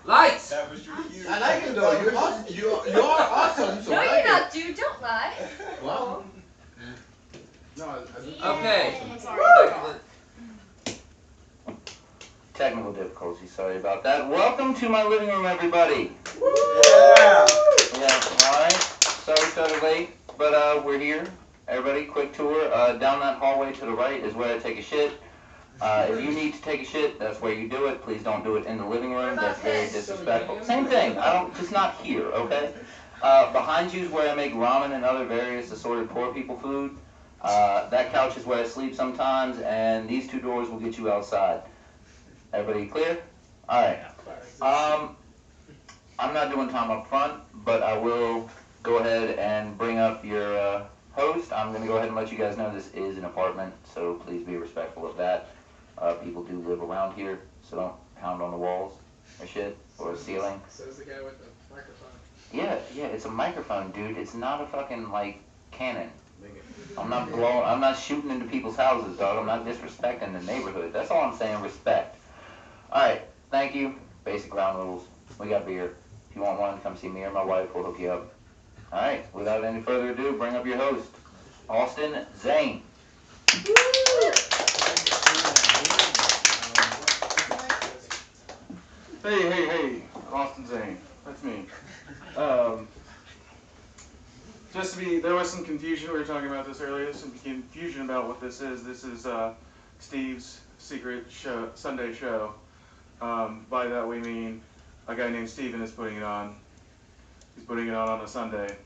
Lights! That was your cue. I like him though. You're awesome. You are awesome. So No, I you're like not, it. dude. Don't lie. Well, no, I Okay. I'm sorry. Technical difficulties, sorry about that. Welcome to my living room, everybody. Yeah. Yeah, alright. Sorry started late, but we're here. Everybody, quick tour. Down that hallway to the right is where I take a shit. If you need to take a shit, that's where you do it. Please don't do it in the living room. That's very disrespectful. Same thing. Just not here, okay? Behind you is where I make ramen and other various assorted poor people food. That couch is where I sleep sometimes, and these two doors will get you outside. Everybody clear? Alright. I'm not doing time up front, but I will go ahead and bring up your host. I'm going to go ahead and let you guys know this is an apartment, so please be respectful of that. People do live around here, so don't pound on the walls or shit, or the ceiling. Says the guy with the microphone. Yeah, it's a microphone, dude. It's not a fucking, like, cannon. I'm not shooting into people's houses, dog. I'm not disrespecting the neighborhood. That's all I'm saying, respect. Alright, thank you. Basic ground rules. We got beer. If you want one, come see me or my wife. We'll hook you up. Alright, without any further ado, bring up your host, Austin Zane. Hey, Austin Zane. That's me. There was some confusion. We were talking about this earlier. Some confusion about what this is. This is Steve's secret show, Sunday show. By that we mean a guy named Steven is putting it on. He's putting it on a Sunday.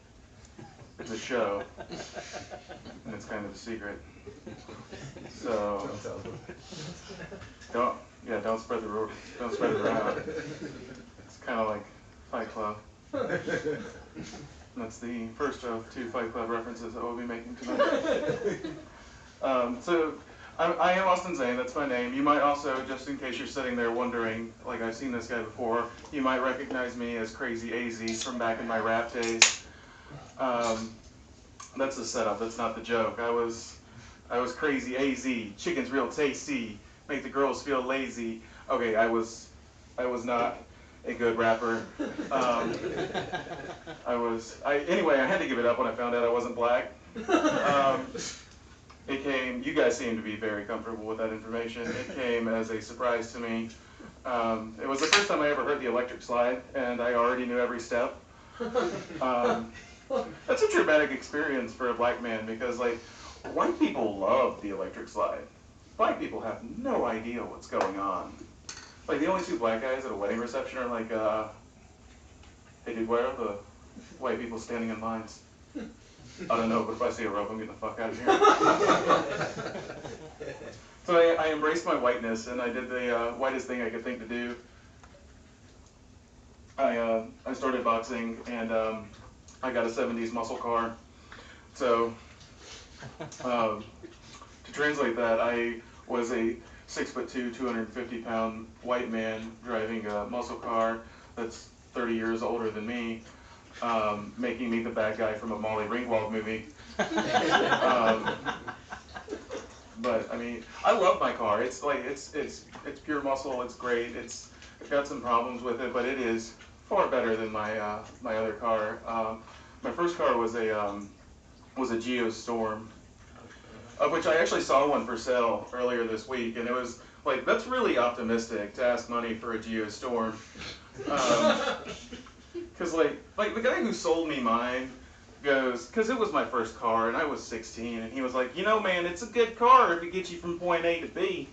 It's a show, and it's kind of a secret. So don't spread it around. It's kind of like Fight Club. That's the first of 2 Fight Club references that we'll be making tonight. So I am Austin Zane, that's my name. You might also, just in case you're sitting there wondering, like I've seen this guy before, you might recognize me as Crazy AZ from back in my rap days. That's the setup, that's not the joke. I was Crazy AZ, chicken's real tasty, make the girls feel lazy. Okay, I was not a good rapper. Anyway, I had to give it up when I found out I wasn't black. You guys seem to be very comfortable with that information. It came as a surprise to me. It was the first time I ever heard the electric slide, and I already knew every step. That's a traumatic experience for a black man, because like, white people love the electric slide. Black people have no idea what's going on. Like, the only 2 black guys at a wedding reception are like, hey dude, where are the white people standing in lines? I don't know, but if I see a rope, I'm getting the fuck out of here. So I embraced my whiteness, and I did the whitest thing I could think to do. I started boxing, and I got a 70s muscle car. So, to translate that, I was a 6'2", 250-pound white man driving a muscle car that's 30 years older than me, making me the bad guy from a Molly Ringwald movie. But I mean, I love my car. It's like it's pure muscle. It's great. It's got some problems with it, but it is far better than my my other car. My first car was a Geo Storm, of which I actually saw one for sale earlier this week, and it was like, that's really optimistic to ask money for a Geo Storm. Because like the guy who sold me mine goes, because it was my first car and I was 16, and he was like, you know man, it's a good car if it gets you from point A to B.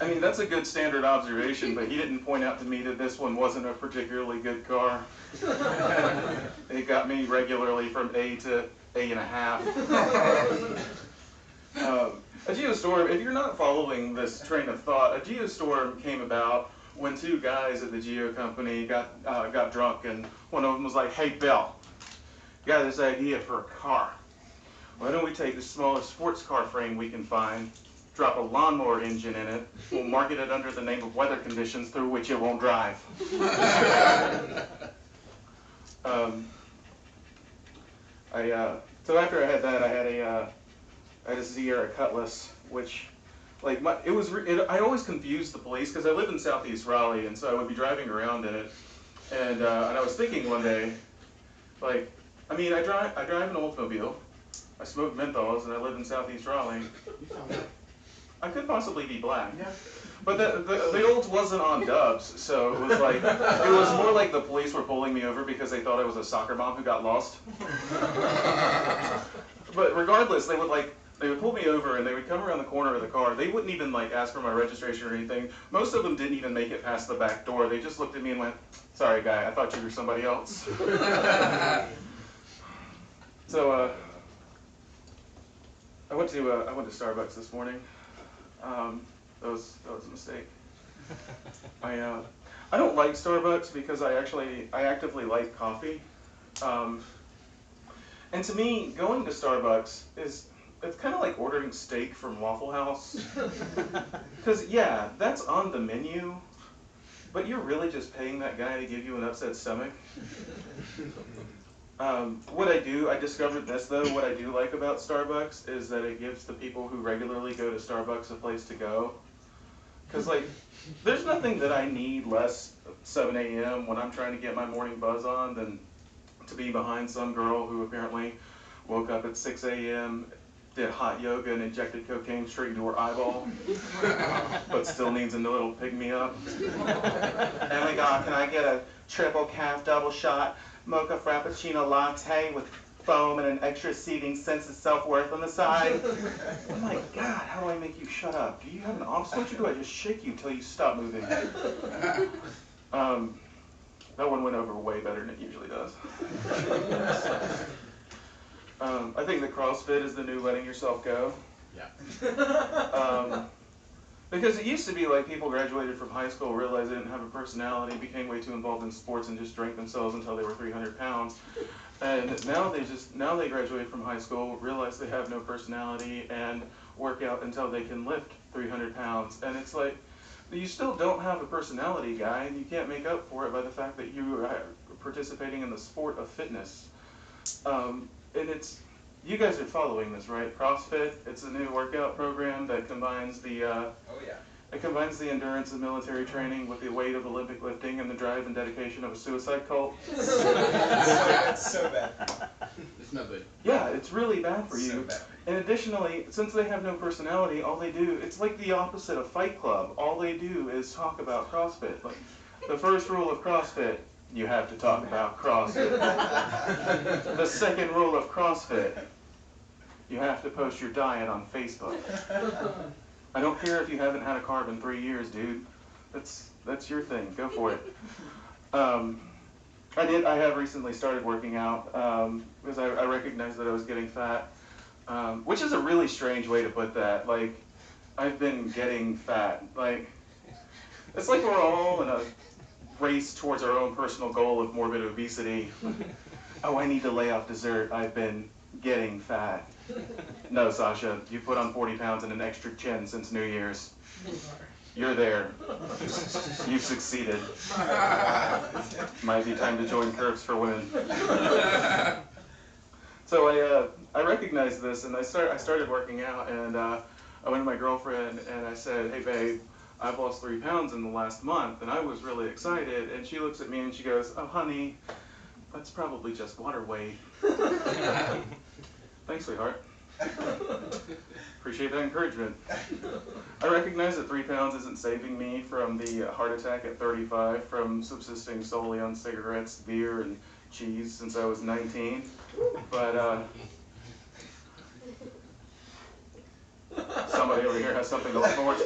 I mean, that's a good standard observation, but he didn't point out to me that this one wasn't a particularly good car. It got me regularly from A to A.5. A geostorm, if you're not following this train of thought, a geostorm came about when 2 guys at the Geo company got drunk, and one of them was like, hey Bill, got this idea for a car. Why don't we take the smallest sports car frame we can find, drop a lawnmower engine in it, we'll market it under the name of weather conditions through which it won't drive. So after I had that, I had a Sierra Cutlass, which, like, I always confused the police because I live in Southeast Raleigh, and so I would be driving around in it, and I was thinking one day, like, I mean, I drive an Oldsmobile, I smoke menthols, and I live in Southeast Raleigh. I could possibly be black. Yeah. But the Olds wasn't on dubs, so it was like, it was more like the police were pulling me over because they thought I was a soccer mom who got lost. But regardless, they would pull me over and they would come around the corner of the car. They wouldn't even like ask for my registration or anything. Most of them didn't even make it past the back door. They just looked at me and went, "Sorry, guy, I thought you were somebody else." So I went to Starbucks this morning. That was a mistake. I don't like Starbucks because I actively like coffee. And to me, going to Starbucks it's kind of like ordering steak from Waffle House. Because yeah, that's on the menu, but you're really just paying that guy to give you an upset stomach. I discovered this though, what I do like about Starbucks is that it gives the people who regularly go to Starbucks a place to go. Because like, there's nothing that I need less 7 a.m. when I'm trying to get my morning buzz on than to be behind some girl who apparently woke up at 6 a.m., did hot yoga and injected cocaine straight into her eyeball, but still needs a little pick-me-up. Oh my God, can I get a triple calf double shot mocha frappuccino latte with foam and an extra seating sense of self-worth on the side? Oh my God, how do I make you shut up? Do you have an off switch or do I just shake you until you stop moving? That one went over way better than it usually does. I think that CrossFit is the new letting yourself go. Yeah. Because it used to be like people graduated from high school, realized they didn't have a personality, became way too involved in sports, and just drank themselves until they were 300 pounds. And now they graduate from high school, realize they have no personality, and work out until they can lift 300 pounds. And it's like, you still don't have a personality, guy, and you can't make up for it by the fact that you are participating in the sport of fitness. And you guys are following this, right? CrossFit, it's a new workout program that combines it combines the endurance of military training with the weight of Olympic lifting and the drive and dedication of a suicide cult. It's so bad. It's no good. Yeah, it's really bad for you. So bad. And additionally, since they have no personality, all they do, it's like the opposite of Fight Club. All they do is talk about CrossFit. Like, the first rule of CrossFit, you have to talk about CrossFit. The second rule of CrossFit, you have to post your diet on Facebook. I don't care if you haven't had a carb in 3 years, dude. That's your thing. Go for it. I have recently started working out because I recognized that I was getting fat, which is a really strange way to put that. Like, I've been getting fat. Like, it's like we're all in a race towards our own personal goal of morbid obesity. Oh, I need to lay off dessert. I've been getting fat. No, Sasha, you put on 40 pounds and an extra chin since New Year's. You're there. You've succeeded. Might be time to join Curves for Women. So I recognized this, and I started working out, and I went to my girlfriend and I said, "Hey babe, I've lost 3 pounds in the last month," and I was really excited. And she looks at me and she goes, "Oh honey, that's probably just water weight." Thanks, sweetheart. Appreciate that encouragement. I recognize that 3 pounds isn't saving me from the heart attack at 35 from subsisting solely on cigarettes, beer, and cheese since I was 19. But somebody over here has something to look forward to.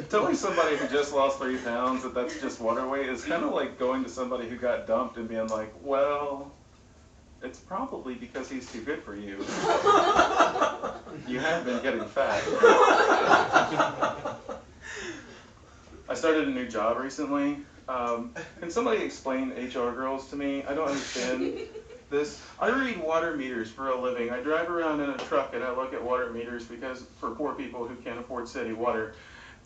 Telling somebody who just lost 3 pounds that that's just water weight is kind of like going to somebody who got dumped and being like, well, it's probably because he's too good for you. You have been getting fat. I started a new job recently. Can somebody explain HR girls to me? I don't understand this. I read water meters for a living. I drive around in a truck and I look at water meters because for poor people who can't afford city water.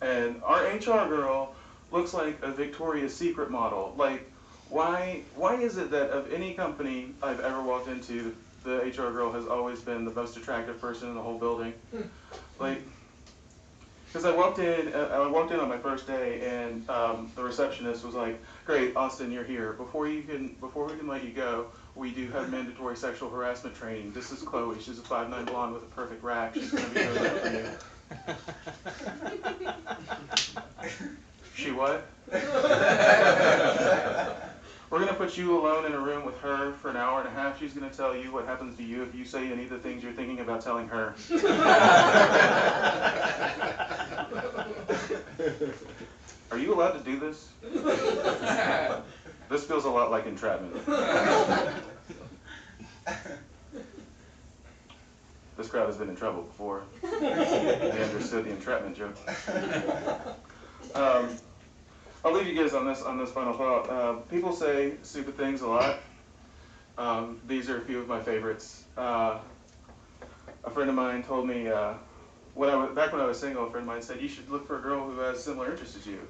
And our HR girl looks like a Victoria's Secret model. Like, why is it that of any company I've ever walked into, the HR girl has always been the most attractive person in the whole building? Like, because I walked in on my first day, and the receptionist was like, "Great, Austin, you're here. Before we can let you go, we do have mandatory sexual harassment training. This is Chloe. She's a 5'9" blonde with a perfect rack. She's gonna be doing that for you." She what? We're gonna put you alone in a room with her for an hour and a half. She's gonna tell you what happens to you if you say any of the things you're thinking about telling her. Are you allowed to do this? This feels a lot like entrapment. This crowd has been in trouble before. They understood the entrapment joke. I'll leave you guys on this final thought. People say stupid things a lot. These are a few of my favorites. A friend of mine told me back when I was single, a friend of mine said, "You should look for a girl who has similar interests as you."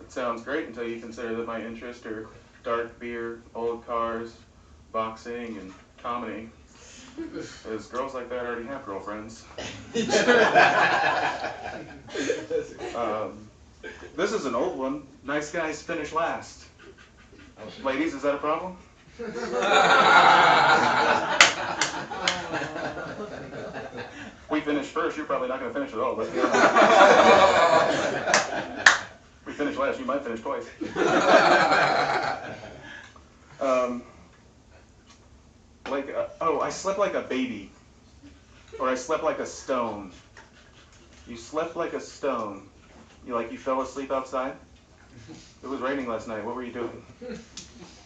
It sounds great until you consider that my interests are dark beer, old cars, boxing, and comedy. Because girls like that already have girlfriends. This is an old one. Nice guys finish last. Ladies, is that a problem? We finished first, you're probably not going to finish at all. Let's be honest. We finished last, you might finish twice. I slept like a baby. Or I slept like a stone. You slept like a stone. You fell asleep outside? It was raining last night. What were you doing?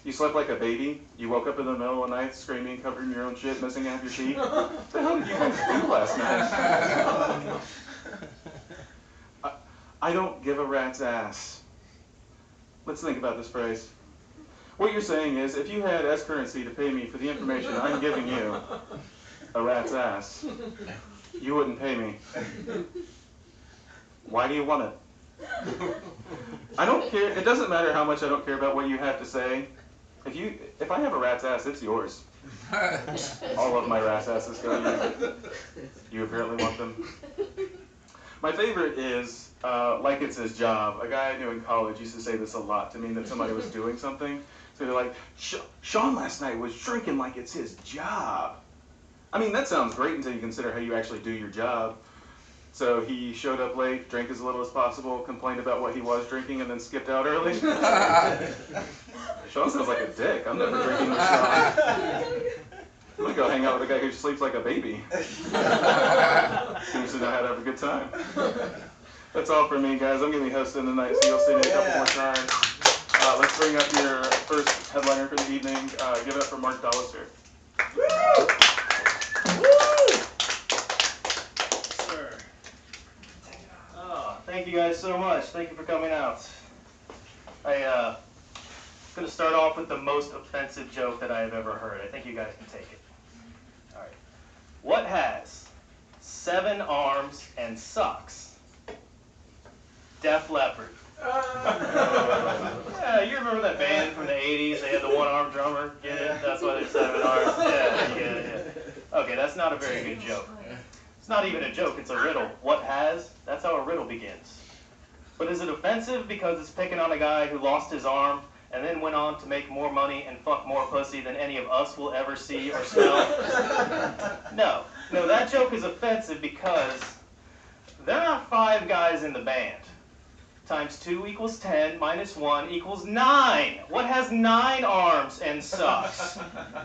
You slept like a baby? You woke up in the middle of the night screaming, covering your own shit, missing half your teeth? What the hell did you guys do last night? I don't give a rat's ass. Let's think about this phrase. What you're saying is, if you had S-currency to pay me for the information I'm giving you, a rat's ass, you wouldn't pay me. Why do you want it? I don't care. It doesn't matter how much I don't care about what you have to say. If I have a rat's ass, it's yours. All of my rat's asses go to you. You apparently want them. My favorite is, like it's his job. A guy I knew in college used to say this a lot to me, that somebody was doing something. So they're like, Sean last night was drinking like it's his job. I mean, that sounds great until you consider how you actually do your job. So he showed up late, drank as little as possible, complained about what he was drinking, and then skipped out early. Sean sounds like a dick. I'm never drinking with Sean. I'm gonna go hang out with a guy who sleeps like a baby. Seems to know how to have a good time. That's all for me, guys. I'm gonna be hosting tonight, so you'll see me a couple more times. Let's bring up your first headliner for the evening. Give it up for Mark Dollister. Woo! Sir. Oh, thank you guys so much. Thank you for coming out. I'm going to start off with the most offensive joke that I have ever heard. I think you guys can take it. All right. What has 7 arms and sucks? Def Leppard. Yeah, you remember that band from the 80s? They had the one-armed drummer. Get it? That's why there's 7 arms. Yeah. Okay, that's not a very good joke. It's not even a joke, it's a riddle. What has? That's how a riddle begins. But is it offensive because it's picking on a guy who lost his arm and then went on to make more money and fuck more pussy than any of us will ever see or smell? No, that joke is offensive because there are 5 guys in the band. Times 2 equals 10, minus 1 equals 9. What has 9 arms and sucks?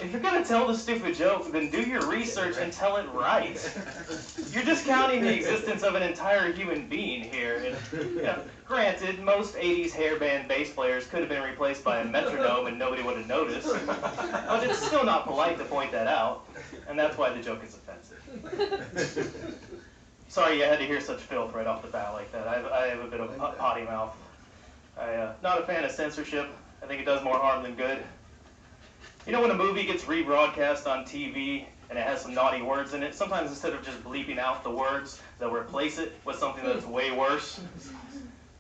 If you're going to tell the stupid joke, then do your research and tell it right. You're discounting the existence of an entire human being here. And, granted, most 80s hair band bass players could have been replaced by a metronome and nobody would have noticed. But it's still not polite to point that out, and that's why the joke is offensive. Sorry you had to hear such filth right off the bat like that. I have a bit of potty mouth. Not a fan of censorship. I think it does more harm than good. You know when a movie gets rebroadcast on TV and it has some naughty words in it, sometimes instead of just bleeping out the words, they'll replace it with something that's way worse.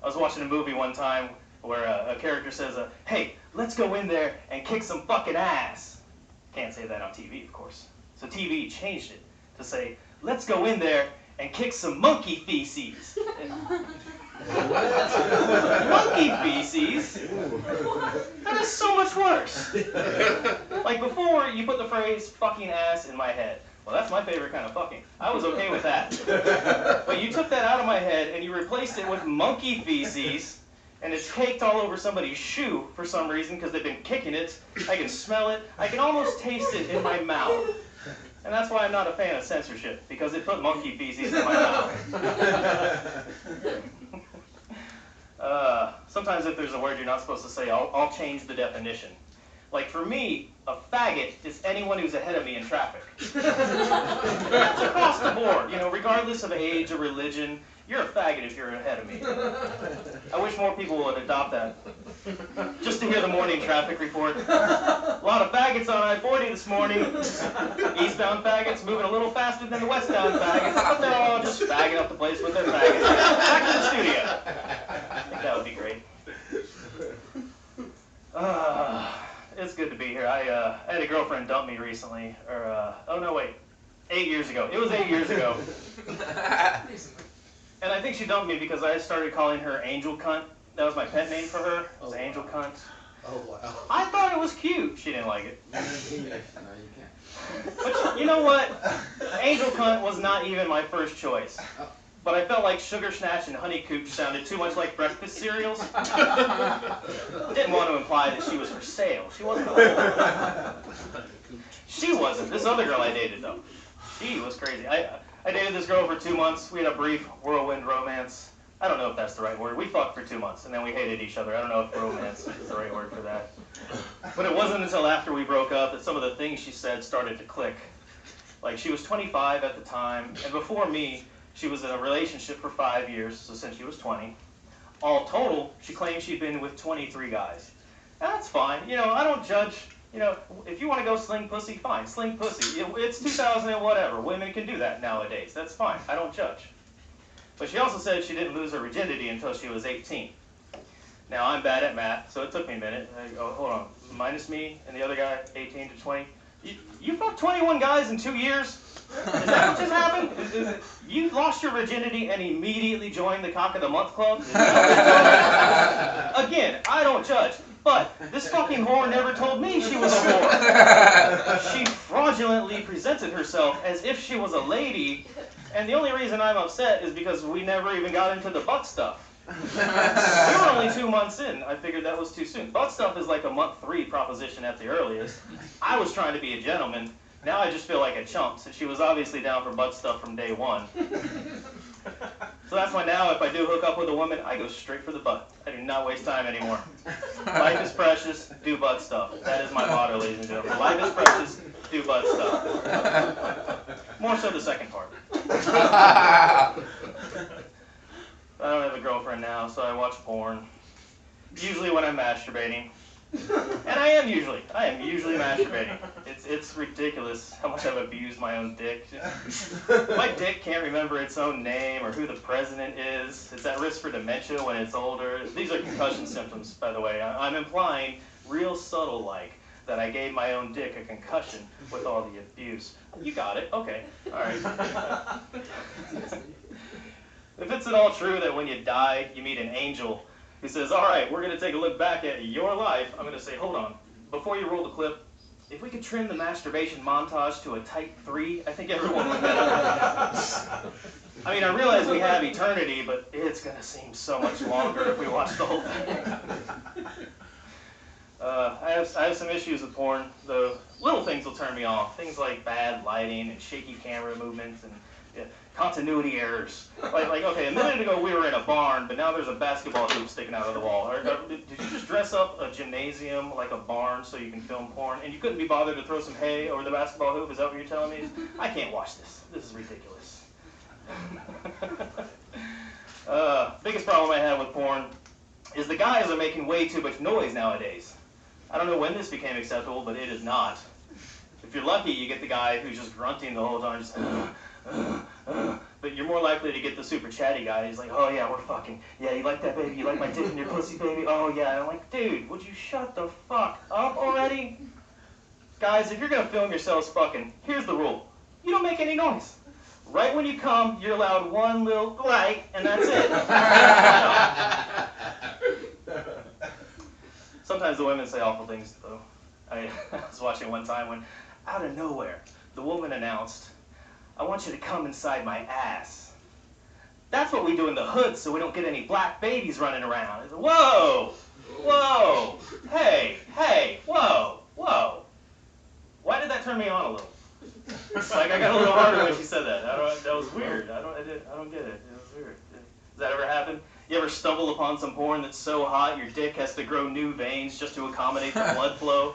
I was watching a movie one time where a character says, hey, let's go in there and kick some fucking ass. Can't say that on TV, of course. So TV changed it to say, let's go in there and kick some monkey feces. Monkey feces? That is so much worse. Like before, you put the phrase fucking ass in my head. Well, that's my favorite kind of fucking. I was okay with that. But you took that out of my head and you replaced it with monkey feces, and it's caked all over somebody's shoe for some reason because they've been kicking it. I can smell it. I can almost taste it in my mouth. And that's why I'm not a fan of censorship, because it put monkey feces in my mouth. Sometimes if there's a word you're not supposed to say, I'll change the definition. Like for me, a faggot is anyone who's ahead of me in traffic. That's across the board, you know, regardless of age or religion. You're a faggot if you're ahead of me. I wish more people would adopt that. Just to hear the morning traffic report. A lot of faggots on I-40 this morning. Eastbound faggots moving a little faster than the westbound faggots, but they're all just fagging up the place with their faggots. Back to the studio. I think that would be great. It's good to be here. I had a girlfriend dump me recently, or, oh no, wait, 8 years ago. It was 8 years ago. And I think she dumped me because I started calling her Angel Cunt. That was my pet name for her. It was Angel Cunt. Oh, wow. I thought it was cute. She didn't like it. No, you can't. But you know what? Angel Cunt was not even my first choice. But I felt like Sugar Snatch and Honey Cooch sounded too much like breakfast cereals. Didn't want to imply that she was for sale. She wasn't. She wasn't. This other girl I dated, though. She was crazy. I dated this girl for 2 months. We had a brief whirlwind romance. I don't know if that's the right word. We fucked for 2 months, and then we hated each other. I don't know if romance is the right word for that. But it wasn't until after we broke up that some of the things she said started to click. Like, she was 25 at the time, and before me, she was in a relationship for 5 years, so since she was 20. All total, she claimed she'd been with 23 guys. That's fine. You know, I don't judge. You know, if you want to go sling pussy, fine, sling pussy. It's 2000 and whatever. Women can do that nowadays. That's fine. I don't judge. But she also said she didn't lose her virginity until she was 18. Now, I'm bad at math, so it took me a minute. Oh, hold on. Minus me and the other guy, 18 to 20. You fucked 21 guys in 2 years? Is that what just happened? You lost your virginity and immediately joined the Cock of the Month Club? Again, I don't judge. But this fucking whore never told me she was a whore. She fraudulently presented herself as if she was a lady, and the only reason I'm upset is because we never even got into the butt stuff. We were only 2 months in. I figured that was too soon. Butt stuff is like a month 3 proposition at the earliest. I was trying to be a gentleman. Now I just feel like a chump, since she was obviously down for butt stuff from day one. So that's why now, if I do hook up with a woman, I go straight for the butt. I do not waste time anymore. Life is precious, do butt stuff. That is my motto, ladies and gentlemen. Life is precious, do butt stuff. More so the second part. I don't have a girlfriend now, so I watch porn. Usually when I'm masturbating. And I am usually masturbating. It's ridiculous how much I've abused my own dick. My dick can't remember its own name or who the president is. It's at risk for dementia when it's older. These are concussion symptoms, by the way. I'm implying, real subtle like, that I gave my own dick a concussion with all the abuse. You got it. Okay. All right. If it's at all true that when you die, you meet an angel who says, all right, we're going to take a look back at your life, I'm going to say, hold on. Before you roll the clip, if we could trim the masturbation montage to a tight 3, I think everyone would benefit. I mean, I realize we have eternity, but it's going to seem so much longer if we watch the whole thing. I have some issues with porn. The little things will turn me off. Things like bad lighting and shaky camera movements and continuity errors. Like, okay, a minute ago we were in a barn, but now there's a basketball hoop sticking out of the wall. Did you just dress up a gymnasium like a barn so you can film porn, and you couldn't be bothered to throw some hay over the basketball hoop? Is that what you're telling me? I can't watch this. This is ridiculous. Biggest problem I have with porn is the guys are making way too much noise nowadays. I don't know when this became acceptable, but it is not. If you're lucky, you get the guy who's just grunting the whole time, just, but you're more likely to get the super chatty guy. He's like, oh yeah, we're fucking. Yeah, you like that, baby? You like my dick in your pussy, baby? Oh yeah. And I'm like, dude, would you shut the fuck up already? Guys, if you're gonna film yourselves fucking, here's the rule. You don't make any noise. Right when you come, you're allowed one little light, and that's it. Sometimes the women say awful things, though. I was watching one time when, out of nowhere, the woman announced, I want you to come inside my ass. That's what we do in the hood so we don't get any black babies running around. It's, whoa! Whoa! Hey! Whoa! Whoa! Why did that turn me on a little? Like, I got a little harder when she said that. That was weird. I don't get it. It was weird. Does that ever happen? You ever stumble upon some porn that's so hot your dick has to grow new veins just to accommodate the blood flow?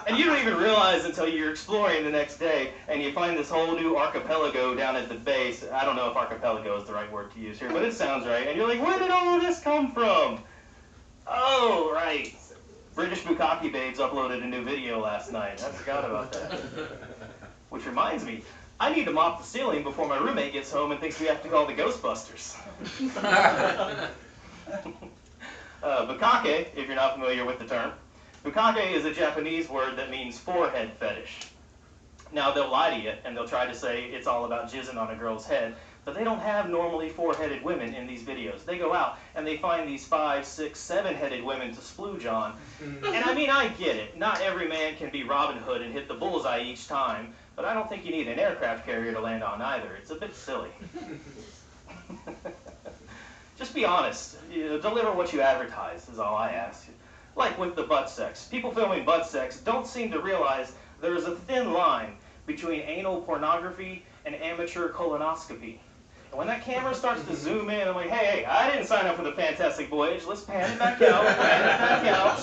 And you don't even realize until you're exploring the next day and you find this whole new archipelago down at the base. I don't know if archipelago is the right word to use here, but it sounds right. And you're like, where did all of this come from? Oh, right. British Bukkake Babes uploaded a new video last night. I forgot about that. Which reminds me, I need to mop the ceiling before my roommate gets home and thinks we have to call the Ghostbusters. Bukkake, if you're not familiar with the term, bukkake is a Japanese word that means forehead fetish. Now, they'll lie to you, and they'll try to say it's all about jizzing on a girl's head, but they don't have normally four-headed women in these videos. They go out, and they find these 5, 6, 7-headed women to splooge on. And I mean, I get it. Not every man can be Robin Hood and hit the bullseye each time, but I don't think you need an aircraft carrier to land on either. It's a bit silly. Just be honest. Deliver what you advertise is all I ask. Like with the butt sex. People filming butt sex don't seem to realize there is a thin line between anal pornography and amateur colonoscopy. And when that camera starts to zoom in, I'm like, hey, I didn't sign up for the Fantastic Voyage. Let's pan it back out, pan it back out.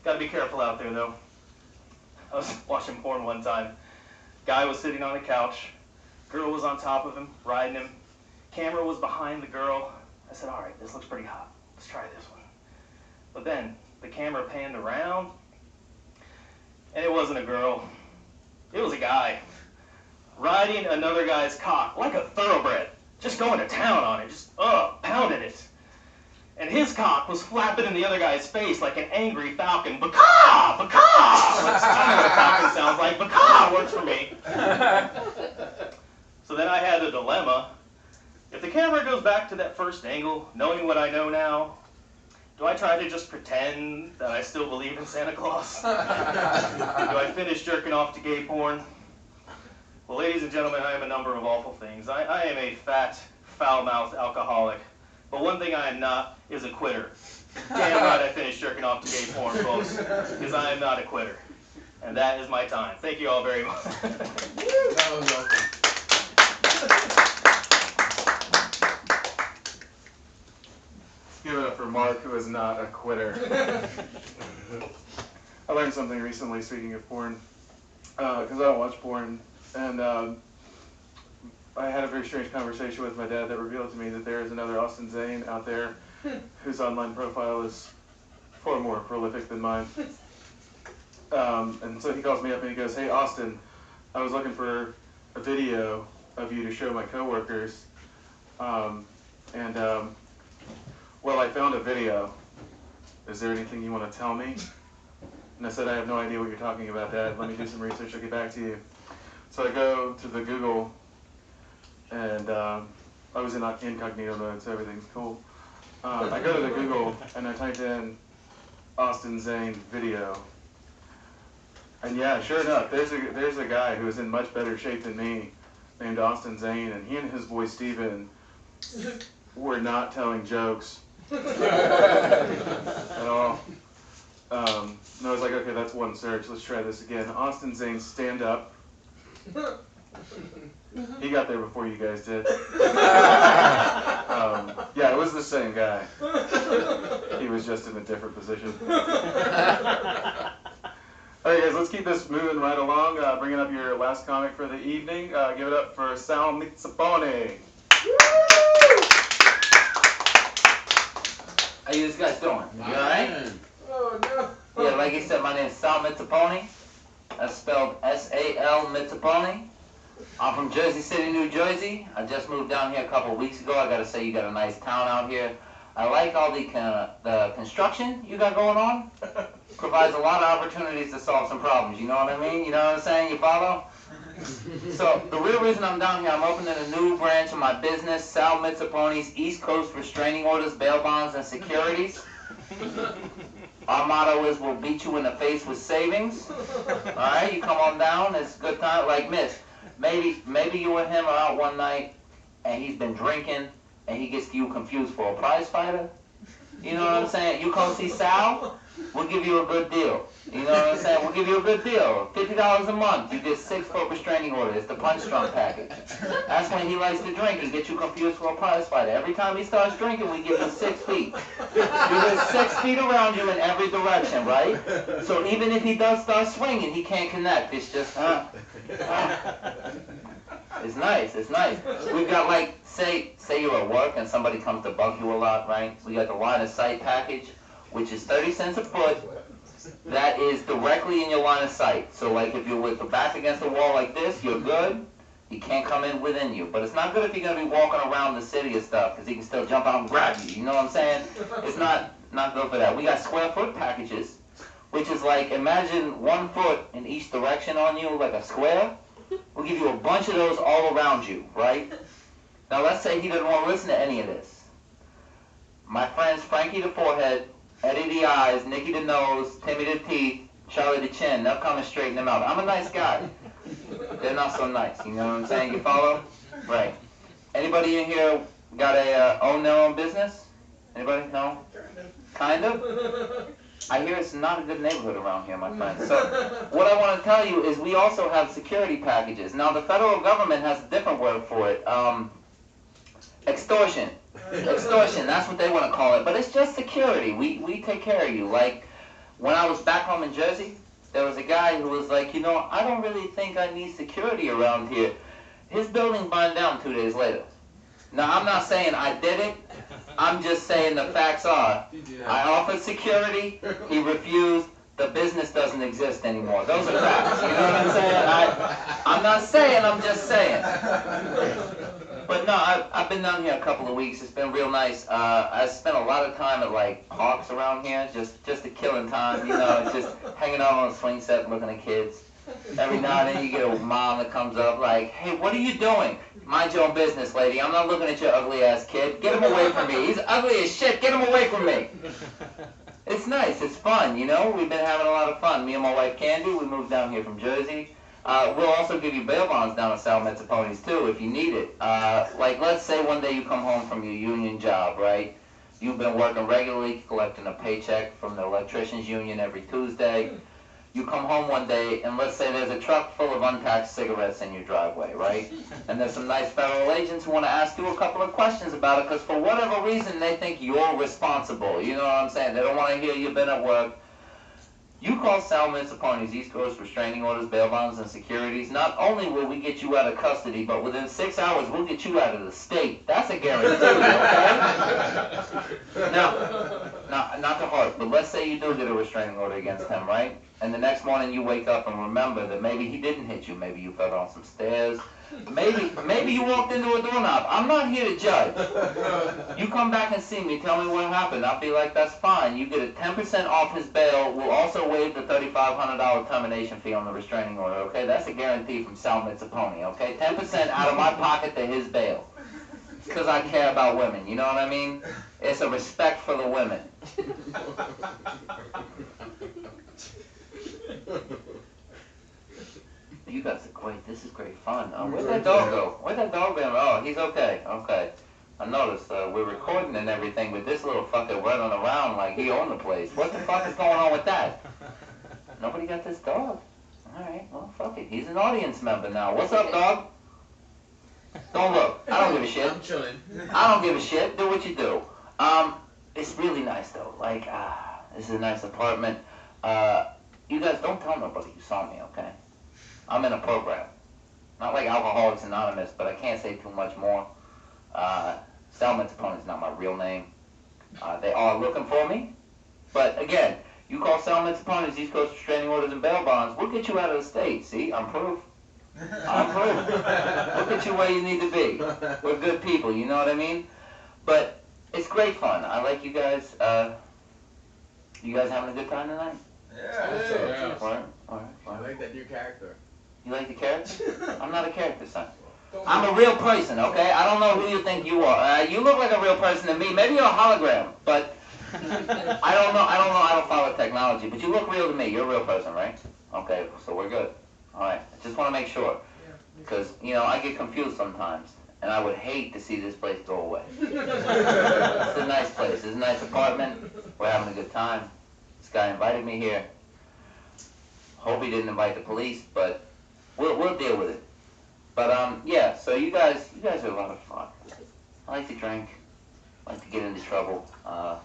Gotta be careful out there, though. I was watching porn one time. Guy was sitting on a couch. Girl was on top of him, riding him. Camera was behind the girl. I said, all right, this looks pretty hot. Let's try this one. But then the camera panned around, and it wasn't a girl. It was a guy riding another guy's cock like a thoroughbred, just going to town on it, just pounding it. And his cock was flapping in the other guy's face like an angry falcon. Baka! Baka! I know what a falcon sounds like. Baka works for me. So then I had a dilemma. If the camera goes back to that first angle, knowing what I know now, do I try to just pretend that I still believe in Santa Claus? Do I finish jerking off to gay porn? Well, ladies and gentlemen, I am a number of awful things. I am a fat, foul-mouthed alcoholic. But one thing I am not is a quitter. Damn right I finished jerking off to gay porn, folks, because I am not a quitter. And that is my time. Thank you all very much. That was awesome. Give it up for Mark, who is not a quitter. I learned something recently, speaking of porn, because I don't watch porn, and I had a very strange conversation with my dad that revealed to me that there is another Austin Zane out there whose online profile is far more prolific than mine. And so he calls me up and he goes, hey Austin, I was looking for a video of you to show my coworkers, well, I found a video. Is there anything you want to tell me? And I said, I have no idea what you're talking about, Dad. Let me do some research, I'll get back to you. So I go to the Google, and I was in incognito mode, so everything's cool. I go to the Google, and I type in Austin Zane video. And yeah, sure enough, there's a guy who is in much better shape than me, named Austin Zane, and he and his boy Steven were not telling jokes at all. And I was like, okay, that's one search. Let's try this again. Austin Zane, stand up. He got there before you guys did. Yeah, it was the same guy. He was just in a different position. Alright guys, let's keep this moving right along. Bringing up your last comic for the evening. Give it up for Sal Mitzaponi. How you guys doing? You alright? Oh no. Yeah, like you said, my name is Sal Mitzaponi. That's spelled S-A-L Mitzaponi. I'm from Jersey City, New Jersey. I just moved down here a couple of weeks ago. I gotta say, you got a nice town out here. I like all the construction you got going on. Provides a lot of opportunities to solve some problems. You know what I mean? You know what I'm saying? You follow? So the real reason I'm down here, I'm opening a new branch of my business, Sal Mitzaponi's East Coast Restraining Orders, Bail Bonds, and Securities. Our motto is, we'll beat you in the face with savings. Alright, you come on down, it's a good time. Like, miss, maybe you and him are out one night, and he's been drinking, and he gets you confused for a prize fighter. You know what I'm saying? You come see Sal, we'll give you a good deal. You know what I'm saying? We'll give you a good deal. $50 a month. You get 6 foot restraining order. It's the punch drunk package. That's when he likes to drink and get you confused for a prize fighter. Every time he starts drinking, we give him 6 feet. You get 6 feet around you in every direction, right? So even if he does start swinging, he can't connect. It's just, It's nice, it's nice. We've got, like, say you're at work and somebody comes to bug you a lot, right? We got the line of sight package, which is 30 cents a foot. That is directly in your line of sight. So, like, if you're with the back against the wall like this, you're good. He can't come in within you. But it's not good if you're going to be walking around the city and stuff, because he can still jump out and grab you. You know what I'm saying? It's not good for that. We got square foot packages, which is like, imagine 1 foot in each direction on you, like a square. We'll give you a bunch of those all around you, right? Now, let's say he doesn't want to listen to any of this. My friends Frankie the Forehead, Eddie the Eyes, Nicky the Nose, Timmy the Teeth, Charlie the Chin, they'll come and straighten them out. I'm a nice guy. They're not so nice, you know what I'm saying? You follow? Right. Anybody in here got a own their own business? Anybody? No? Kind of? I hear it's not a good neighborhood around here, my friend. So what I want to tell you is we also have security packages. Now, the federal government has a different word for it. Extortion. Extortion, that's what they want to call it. But it's just security. We take care of you. Like, when I was back home in Jersey, there was a guy who was like, you know, I don't really think I need security around here. His building burned down 2 days later. Now, I'm not saying I did it. I'm just saying the facts are, I offered security, he refused, the business doesn't exist anymore. Those are facts, you know what I'm saying? I'm not saying, I'm just saying. But no, I've been down here a couple of weeks, it's been real nice. I spent a lot of time at like parks around here, just a killing time, you know, just hanging out on a swing set looking at kids. Every now and then you get a mom that comes up like, hey, what are you doing? Mind your own business, lady. I'm not looking at your ugly ass kid. Get him away from me. He's ugly as shit. Get him away from me. It's nice. It's fun, you know. We've been having a lot of fun. Me and my wife Candy, we moved down here from Jersey. We'll also give you bail bonds down at Sal Mitzaponi's too if you need it. Like, let's say one day you come home from your union job, right? You've been working regularly, collecting a paycheck from the electricians union every Tuesday. You come home one day, and let's say there's a truck full of untaxed cigarettes in your driveway, right? And there's some nice federal agents who want to ask you a couple of questions about it, because for whatever reason, they think you're responsible. You know what I'm saying? They don't want to hear you've been at work. You call Sal Mitzaponi's East Coast Restraining Orders, Bail Bonds, and Securities. Not only will we get you out of custody, but within 6 hours, we'll get you out of the state. That's a guarantee, okay? Now, not to heart, but let's say you do get a restraining order against him, right? And the next morning you wake up and remember that maybe he didn't hit you. Maybe you fell down some stairs. Maybe you walked into a doorknob. I'm not here to judge. You come back and see me. Tell me what happened. I'll be like, that's fine. You get a 10% off his bail. We'll also waive the $3,500 termination fee on the restraining order, okay? That's a guarantee from Sal Mitzaponi, okay? 10% out of my pocket to his bail. It's because I care about women. You know what I mean? It's a respect for the women. You guys are great. This is great fun. Where'd that dog go? Where'd that dog go? Oh, he's okay. Okay. I noticed we're recording and everything, but this little fucker running around like he owned the place. What the fuck is going on with that? Nobody got this dog. All right. Well, fuck it. He's an audience member now. What's up, dog? Don't look. I don't give a shit. I'm chilling. I don't give a shit. Do what you do. It's really nice though. Like, this is a nice apartment. you guys don't tell nobody you saw me, okay? I'm in a program. Not like Alcoholics Anonymous, but I can't say too much more. Mitzaponi is not my real name. They are looking for me. But again, you call Mitzaponi's East Coast restraining orders and bail bonds, we'll get you out of the state. See, I'm proof. I'm proof. We'll get you where you need to be. We're good people, you know what I mean? But it's great fun. I like you guys. You guys having a good time tonight? Yeah. All right. I like that new character. You like the character? I'm not a character, son. I'm a real person, okay? I don't know who you think you are. You look like a real person to me. Maybe you're a hologram, but I don't know. I don't follow technology, but you look real to me. You're a real person, right? Okay, so we're good. All right. I just want to make sure, because I get confused sometimes, and I would hate to see this place go away. It's a nice place. It's a nice apartment. We're having a good time. This guy invited me here. Hope he didn't invite the police, but we'll deal with it. But yeah. So you guys are a lot of fun. I like to drink. I like to get into trouble. Not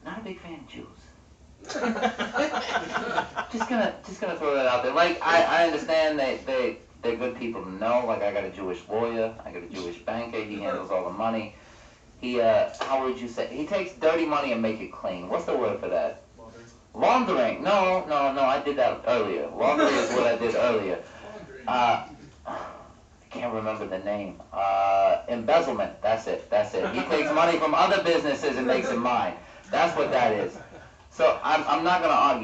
a big fan of Jews. just gonna throw that out there. Like I understand they're good people to know. Like I got a Jewish lawyer. I got a Jewish banker. He handles all the money. He how would you say? He takes dirty money and make it clean. What's the word for that? Laundering. No, I did that earlier. Laundering is what I did earlier. I can't remember the name. Embezzlement. That's it. He takes money from other businesses and makes it mine. That's what that is. So I'm not going to argue.